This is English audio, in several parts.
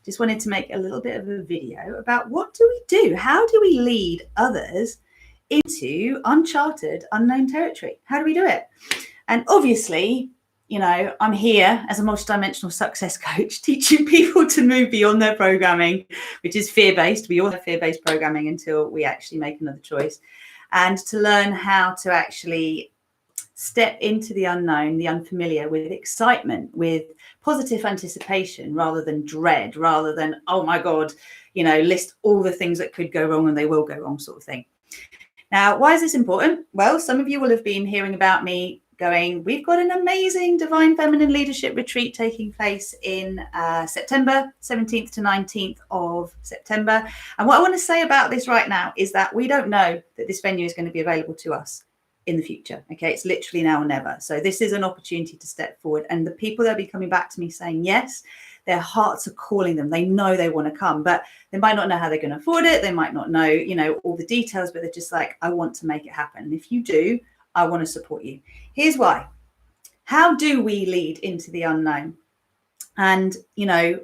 just wanted to make a little bit of a video about what do we do? How do we lead others into uncharted, unknown territory? How do we do it? And obviously, you know, I'm here as a multidimensional success coach teaching people to move beyond their programming, which is fear-based. We all have fear-based programming until we actually make another choice, and to learn how to actually step into the unknown, the unfamiliar, with excitement, with positive anticipation, rather than dread, rather than, oh my God, you know, list all the things that could go wrong and they will go wrong, sort of thing. Now, why is this important? Well, some of you will have been hearing about me going, we've got an amazing Divine Feminine Leadership Retreat taking place in September 17th to 19th of September. And what I want to say about this right now is that we don't know that this venue is going to be available to us in the future. Okay, it's literally now or never. So this is an opportunity to step forward. And the people that will be coming back to me saying yes, their hearts are calling them. They know they want to come, but they might not know how they're going to afford it. They might not know, you know, all the details, but they're just like, I want to make it happen. And if you do, I want to support you. Here's why. How do we lead into the unknown? And, you know,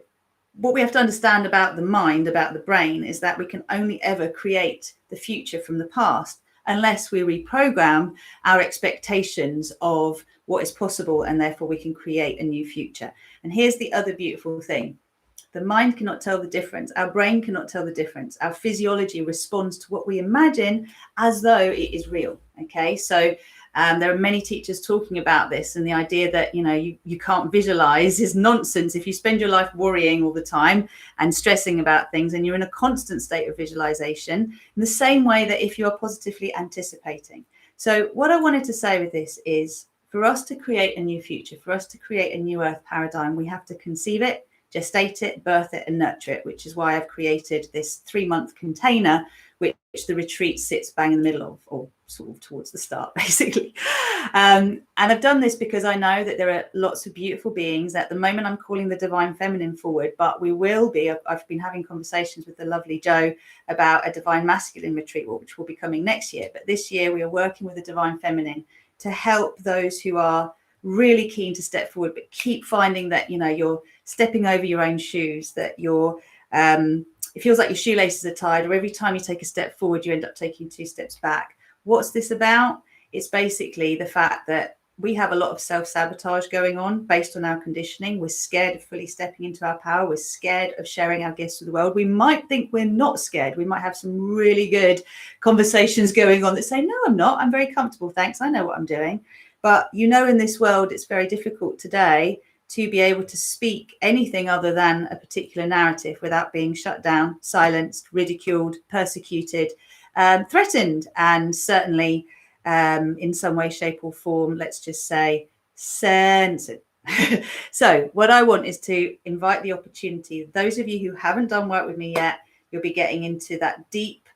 what we have to understand about the mind, about the brain, is that we can only ever create the future from the past unless we reprogram our expectations of what is possible, and therefore we can create a new future. And here's the other beautiful thing. The mind cannot tell the difference. Our brain cannot tell the difference. Our physiology responds to what we imagine as though it is real. Okay, so there are many teachers talking about this, and the idea that, you know, you can't visualize is nonsense. If you spend your life worrying all the time and stressing about things, and you're in a constant state of visualization, in the same way that if you are positively anticipating. So what I wanted to say with this is, for us to create a new future, for us to create a new earth paradigm, we have to conceive it, gestate it, birth it, and nurture it, which is why I've created this 3-month container, which the retreat sits bang in the middle of, or sort of towards the start, basically. And I've done this because I know that there are lots of beautiful beings. At the moment, I'm calling the Divine Feminine forward, but we will be, I've been having conversations with the lovely Jo about a Divine Masculine retreat, which will be coming next year. But this year, we are working with the Divine Feminine to help those who are really keen to step forward, but keep finding that, you know, you're stepping over your own shoes, that you're, it feels like your shoelaces are tied, or every time you take a step forward, you end up taking 2 steps back. What's this about? It's basically the fact that we have a lot of self-sabotage going on based on our conditioning. We're scared of fully stepping into our power. We're scared of sharing our gifts with the world. We might think we're not scared. We might have some really good conversations going on that say, no, I'm not. I'm very comfortable. Thanks. I know what I'm doing. But, you know, in this world, it's very difficult today to be able to speak anything other than a particular narrative without being shut down, silenced, ridiculed, persecuted, threatened, and certainly in some way, shape or form, let's just say, censored. So what I want is to invite the opportunity. Those of you who haven't done work with me yet, you'll be getting into that deep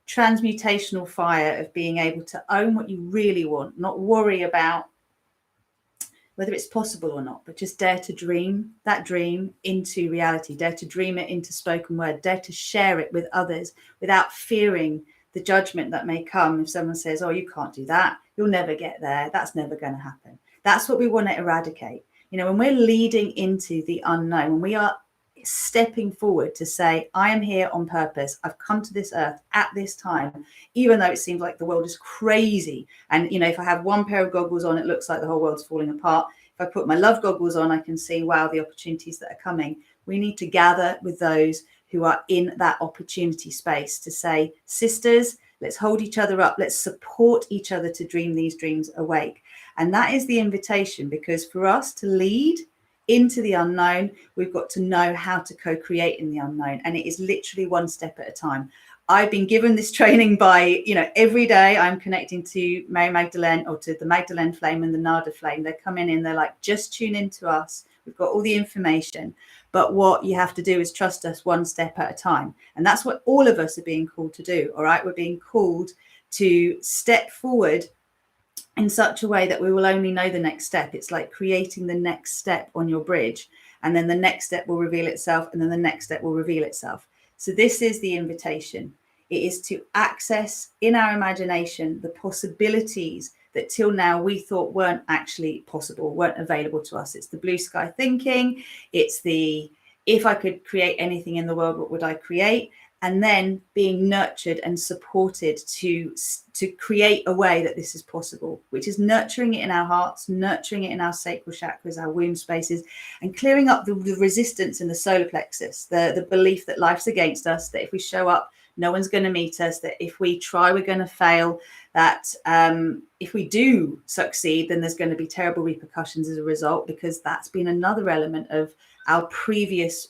transmutational fire of being able to own what you really want, not worry about whether it's possible or not, but just dare to dream that dream into reality, dare to dream it into spoken word, dare to share it with others without fearing the judgment that may come if someone says, oh, you can't do that, you'll never get there, that's never going to happen. That's what we want to eradicate. You know, when we're leading into the unknown, when we are stepping forward to say, I am here on purpose, I've come to this earth at this time, even though it seems like the world is crazy. And, you know, if I have one pair of goggles on, it looks like the whole world's falling apart. If I put my love goggles on, I can see, wow, the opportunities that are coming. We need to gather with those who are in that opportunity space to say, sisters, let's hold each other up. Let's support each other to dream these dreams awake. And that is the invitation, because for us to lead into the unknown, we've got to know how to co-create in the unknown. And it is literally one step at a time. I've been given this training by, you know, every day I'm connecting to Mary Magdalene, or to the Magdalene flame and the Nada flame. They're coming in, they're like, just tune into us. We've got all the information. But what you have to do is trust us one step at a time. And that's what all of us are being called to do. All right. We're being called to step forward in such a way that we will only know the next step. It's like creating the next step on your bridge, and then the next step will reveal itself, and then the next step will reveal itself. So this is the invitation. It is to access in our imagination the possibilities that till now we thought weren't actually possible, weren't available to us. It's the blue sky thinking. It's the if I could create anything in the world, what would I create? And then being nurtured and supported to create a way that this is possible, which is nurturing it in our hearts, nurturing it in our sacral chakras, our womb spaces, and clearing up the resistance in the solar plexus, the belief that life's against us, that if we show up, no one's going to meet us, that if we try, we're going to fail, that if we do succeed, then there's going to be terrible repercussions as a result, because that's been another element of our previous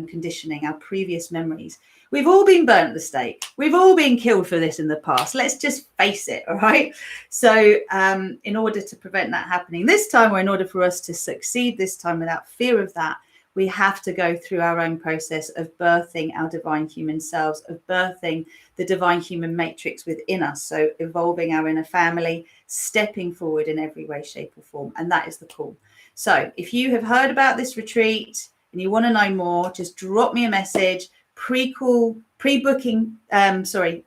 conditioning, our previous memories. We've all been burnt at the stake. We've all been killed for this in the past. Let's just face it, all right? So in order to prevent that happening this time, or in order for us to succeed this time without fear of that, we have to go through our own process of birthing our divine human selves, of birthing the divine human matrix within us. So evolving our inner family, stepping forward in every way, shape or form. And that is the call. So if you have heard about this retreat and you want to know more, just drop me a message. Pre-booking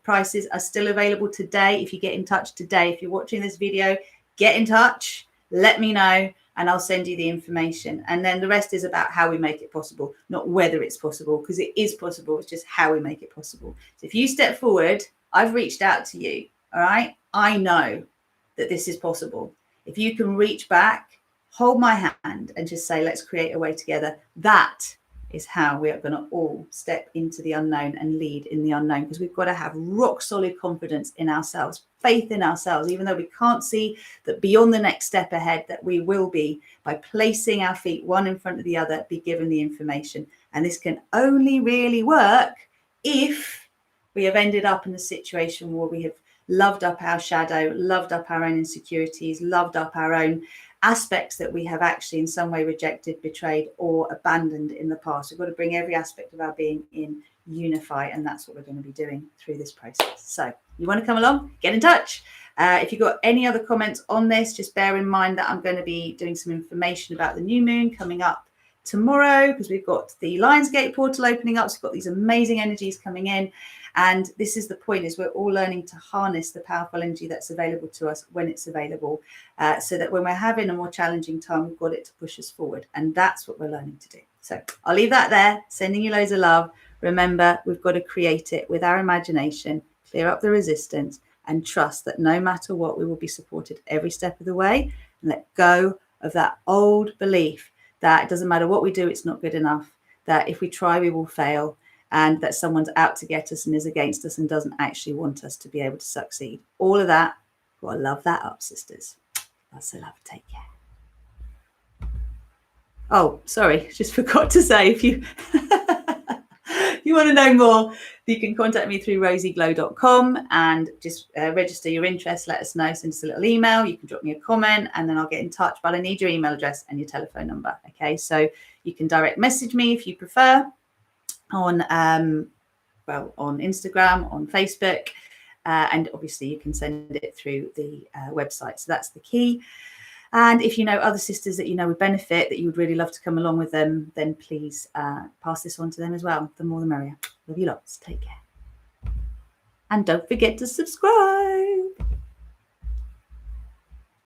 prices are still available today. If you get in touch today, if you're watching this video, get in touch, let me know, and I'll send you the information. And then the rest is about how we make it possible, not whether it's possible, because it is possible. It's just how we make it possible. So if you step forward, I've reached out to you. All right. I know that this is possible. If you can reach back, hold my hand and just say, let's create a way together. That is how we are going to all step into the unknown and lead in the unknown, because we've got to have rock solid confidence in ourselves, faith in ourselves, even though we can't see that beyond the next step ahead, that we will be, by placing our feet one in front of the other, be given the information. And this can only really work if we have ended up in a situation where we have loved up our shadow, loved up our own insecurities, loved up our own aspects that we have actually in some way rejected, betrayed, or abandoned in the past. We've got to bring every aspect of our being in, unify, and that's what we're going to be doing through this process. So you want to come along, get in touch. If you've got any other comments on this, just bear in mind that I'm going to be doing some information about the new moon coming up tomorrow, because we've got the Lionsgate portal opening up. So we've got these amazing energies coming in. And this is the point, is we're all learning to harness the powerful energy that's available to us when it's available, so that when we're having a more challenging time, we've got it to push us forward. And that's what we're learning to do. So I'll leave that there, sending you loads of love. Remember, we've got to create it with our imagination, clear up the resistance, and trust that no matter what, we will be supported every step of the way. And let go of that old belief that it doesn't matter what we do, it's not good enough, that if we try, we will fail, and that someone's out to get us and is against us and doesn't actually want us to be able to succeed. All of that, got to love that up, sisters. Lots of love. Take care. Oh, sorry, just forgot to say, if you you want to know more, you can contact me through rosieglow.com and just register your interest. Let us know. Send us a little email. You can drop me a comment and then I'll get in touch. But I need your email address and your telephone number. Okay, so you can direct message me if you prefer on on Instagram, on Facebook, and obviously you can send it through the website. So that's the key. And if you know other sisters that you know would benefit, that you would really love to come along with them, then please pass this on to them as well. The more the merrier. Love you lots. Take care. And don't forget to subscribe.